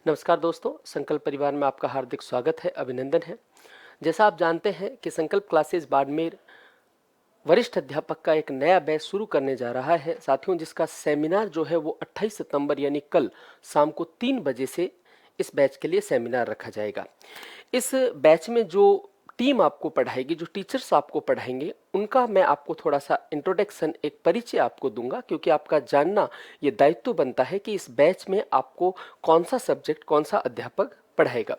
नमस्कार दोस्तों, संकल्प परिवार में आपका हार्दिक स्वागत है, अभिनंदन है। जैसा आप जानते हैं कि संकल्प क्लासेस बाड़मेर वरिष्ठ अध्यापक का एक नया बैच शुरू करने जा रहा है साथियों, जिसका सेमिनार जो है वो 28 सितंबर यानी कल शाम को 3 बजे से इस बैच के लिए सेमिनार रखा जाएगा। इस बैच में जो टीम आपको पढ़ाएगी, जो टीचर्स आपको पढ़ाएंगे, उनका मैं आपको थोड़ा सा इंट्रोडक्शन, एक परिचय आपको दूंगा, क्योंकि आपका जानना ये दायित्व बनता है कि इस बैच में आपको कौन सा सब्जेक्ट, कौन सा अध्यापक पढ़ाएगा।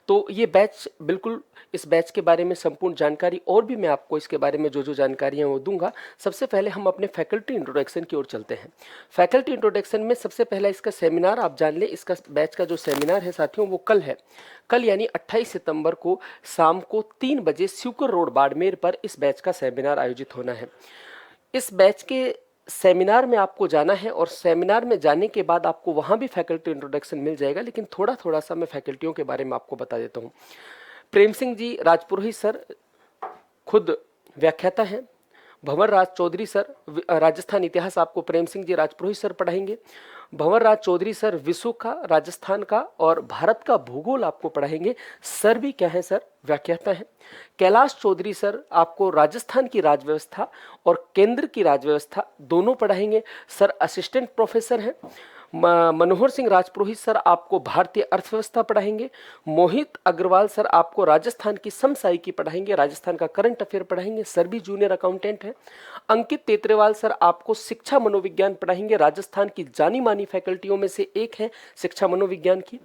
तो ये बैच बिल्कुल, इस बैच के बारे में संपूर्ण जानकारी और भी मैं आपको इसके बारे में जो जो जानकारियां वो दूंगा। सबसे पहले हम अपने फैकल्टी इंट्रोडक्शन की ओर चलते हैं। फैकल्टी इंट्रोडक्शन में सबसे पहला इसका सेमिनार आप जान लें। इसका बैच का जो सेमिनार है साथियों वो कल है। कल यानी 28 सितंबर को शाम को 3 बजे स्यूकर रोड बाड़मेर पर इस बैच का सेमिनार आयोजित होना है। इस बैच के सेमिनार में आपको जाना है और सेमिनार में जाने के बाद आपको वहां भी फैकल्टी इंट्रोडक्शन मिल जाएगा, लेकिन थोड़ा थोड़ा सा मैं फैकल्टियों के बारे में आपको बता देता हूँ। प्रेम सिंह जी राजपुरोहित सर खुद व्याख्याता हैं। भंवर राज चौधरी सर राजस्थान इतिहास आपको प्रेम सिंह जी राजपुरोहित सर पढ़ाएंगे। भंवर राज चौधरी सर विश्व का, राजस्थान का और भारत का भूगोल आपको पढ़ाएंगे। सर भी क्या है सर, व्याख्याता है। कैलाश चौधरी सर आपको राजस्थान की राजव्यवस्था और केंद्र की राजव्यवस्था दोनों पढ़ाएंगे। सर असिस्टेंट प्रोफेसर हैं। मनोहर सिंह राजपुरोहित सर आपको भारतीय अर्थव्यवस्था पढ़ाएंगे। मोहित अग्रवाल सर आपको राजस्थान की समसामयिकी पढ़ाएंगे, राजस्थान का करंट अफेयर पढ़ाएंगे। सर भी जूनियर अकाउंटेंट हैं। अंकित तेतरेवाल सर आपको शिक्षा मनोविज्ञान पढ़ाएंगे, राजस्थान की जानी मानी फैकल्टियों में से एक है शिक्षा मनोविज्ञान की।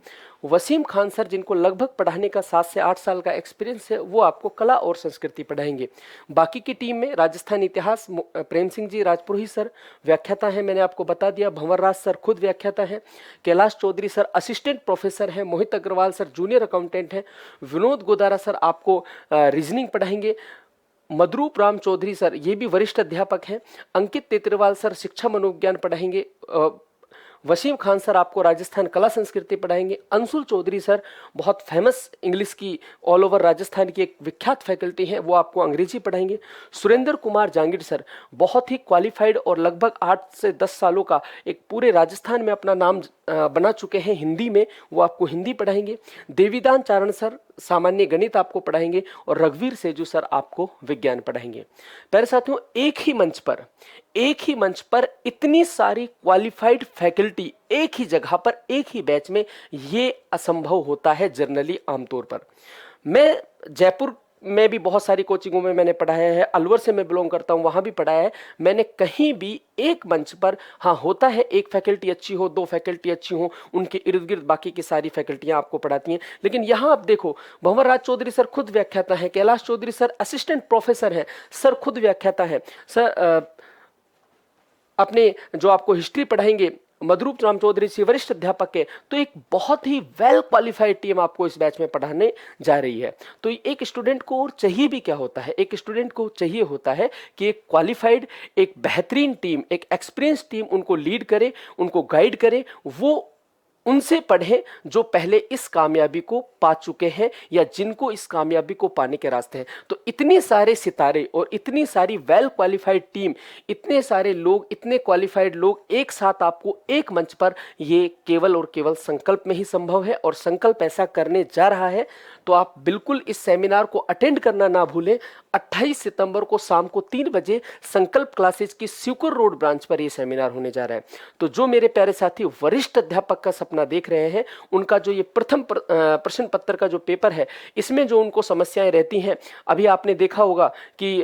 वसीम खान सर, जिनको लगभग पढ़ाने का 7 से 8 साल का एक्सपीरियंस है, वो आपको कला और संस्कृति पढ़ाएंगे। बाकी की टीम में राजस्थान इतिहास प्रेम सिंह जी राजपुरोहित सर व्याख्याता हैं, मैंने आपको बता दिया। भंवर राज सर खुद व्याख्याता हैं। Kailash Chaudhary sir assistant professor हैं। Mohit Agarwal sir junior accountant हैं। विनोद गोदारा सर आपको रीजनिंग पढ़ाएंगे। मधुरूप राम चौधरी सर ये भी वरिष्ठ अध्यापक हैं। अंकित तेतरेवाल सर शिक्षा मनोविज्ञान पढ़ाएंगे। वसीम खान सर आपको राजस्थान कला संस्कृति पढ़ाएंगे। अंशुल चौधरी सर बहुत फेमस इंग्लिश की ऑल ओवर राजस्थान की एक विख्यात फैकल्टी है, वो आपको अंग्रेजी पढ़ाएंगे। सुरेंद्र कुमार जांगिड़ सर बहुत ही क्वालिफाइड और लगभग 8 से 10 सालों का एक पूरे राजस्थान में अपना नाम बना चुके हैं हिंदी में, वो आपको हिंदी पढ़ाएंगे। देवीदान चारण सर सामान्य गणित आपको पढ़ाएंगे और रघुवीर सेजू सर आपको विज्ञान पढ़ाएंगे। प्यारे साथियों, एक ही मंच पर इतनी सारी क्वालिफाइड फैकल्टी एक ही जगह पर एक ही बैच में, ये असंभव होता है जनरली आमतौर पर। मैं जयपुर में भी बहुत सारी कोचिंगों में मैंने पढ़ाया है, अलवर से मैं बिलोंग करता हूं, वहां भी पढ़ाया है मैंने। कहीं भी एक मंच पर, हाँ होता है एक फैकल्टी अच्छी हो, 2 फैकल्टी अच्छी हो, उनके इर्द गिर्द बाकी की सारी फैकल्टियां आपको पढ़ाती हैं, लेकिन यहां आप देखो भंवर राज चौधरी सर खुद व्याख्याता है। Kailash Chaudhary sir assistant professor हैं, सर खुद व्याख्याता है। सर अपने जो आपको हिस्ट्री पढ़ाएंगे मधुरूप राम चौधरी जी वरिष्ठ अध्यापक है। तो एक बहुत ही वेल क्वालिफाइड टीम आपको इस बैच में पढ़ाने जा रही है। तो एक स्टूडेंट को और चाहिए भी क्या होता है, एक स्टूडेंट को चाहिए होता है कि एक क्वालिफाइड, एक बेहतरीन टीम, एक एक्सपीरियंस टीम उनको लीड करे, उनको गाइड करे, वो उनसे पढ़ें जो पहले इस कामयाबी को पा चुके हैं या जिनको इस कामयाबी को पाने के रास्ते हैं। तो इतने सारे सितारे और इतनी सारी वेल क्वालिफाइड टीम, इतने सारे लोग, इतने क्वालिफाइड लोग एक साथ आपको एक मंच पर, ये केवल और केवल संकल्प में ही संभव है। और संकल्प ऐसा करने जा रहा है, तो आप बिल्कुल इस सेमिनार को अटेंड करना ना भूलें। 28 सितंबर को शाम को 3 बजे संकल्प क्लासेज की स्यूकर रोड ब्रांच पर यह सेमिनार होने जा रहा है। तो जो मेरे प्यारे साथी वरिष्ठ अध्यापक का सपना देख रहे हैं, उनका जो ये प्रथम प्रश्न पत्र का जो पेपर है, इसमें जो उनको समस्याएं रहती हैं, अभी आपने देखा होगा कि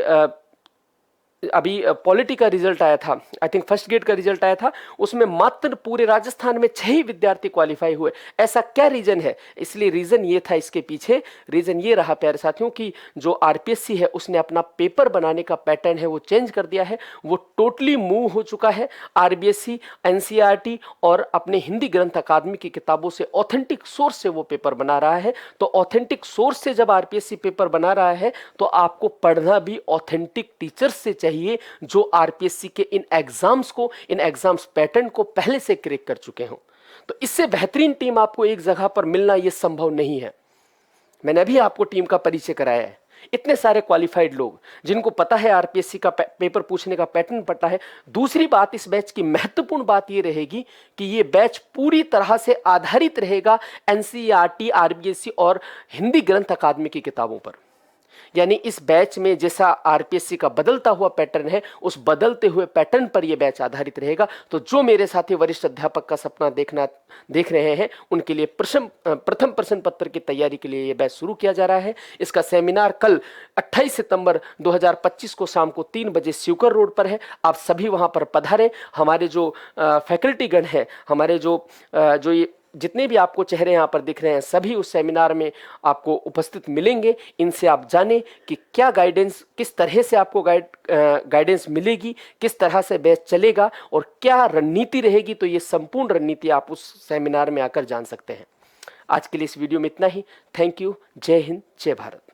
अभी पॉलिटी का रिजल्ट आया था, आई थिंक फर्स्ट ग्रेड का रिजल्ट आया था, उसमें मात्र पूरे राजस्थान में 6 ही विद्यार्थी क्वालिफाई हुए। ऐसा क्या रीजन है? इसलिए रीजन ये था, इसके पीछे रीजन ये रहा प्यारे साथियों कि जो आरपीएससी है उसने अपना पेपर बनाने का पैटर्न है वो चेंज कर दिया है, वो टोटली मूव हो चुका है। आरबीएससी, एनसीईआरटी और अपने हिंदी ग्रंथ अकादमी की किताबों से ऑथेंटिक सोर्स से वो पेपर बना रहा है। तो ऑथेंटिक सोर्स से जब आरपीएससी पेपर बना रहा है, तो आपको पढ़ना भी ऑथेंटिक टीचर्स से चाहिए जो आरपीएससी के इन एग्जाम्स को, इन एग्जाम्स पैटर्न को पहले से क्रैक कर चुके हों। तो इससे बेहतरीन टीम आपको एक जगह पर मिलना यह संभव नहीं है। मैंने अभी आपको टीम का परिचय कराया है। इतने सारे क्वालिफाइड लोग जिनको पता है आरपीएससी का पेपर पूछने का पैटर्न पता है। दूसरी बात, इस बैच की महत्वपूर्ण बात ये रहेगी कि ये बैच पूरी तरह से आधारित रहेगा एनसीईआरटी, आरपीएससी और हिंदी ग्रंथ अकादमी की किताबों पर। यानी इस बैच में जैसा आरपीएससी का बदलता हुआ पैटर्न है, उस बदलते हुए पैटर्न पर यह बैच आधारित रहेगा। तो जो मेरे साथी वरिष्ठ अध्यापक का सपना देख रहे हैं, उनके लिए प्रथम प्रश्न पत्र की तैयारी के लिए यह बैच शुरू किया जा रहा है। इसका सेमिनार कल 28 सितंबर 2025 को शाम को 3 बजे स्यूकर रोड पर है। आप सभी वहां पर पधारें। हमारे जो फैकल्टीगण हैं, हमारे जो ये जितने भी आपको चेहरे यहाँ पर दिख रहे हैं, सभी उस सेमिनार में आपको उपस्थित मिलेंगे। इनसे आप जानें कि क्या गाइडेंस, किस तरह से आपको गाइडेंस मिलेगी, किस तरह से बैच चलेगा और क्या रणनीति रहेगी। तो ये संपूर्ण रणनीति आप उस सेमिनार में आकर जान सकते हैं। आज के लिए इस वीडियो में इतना ही। Thank you. जय हिंद, जय भारत।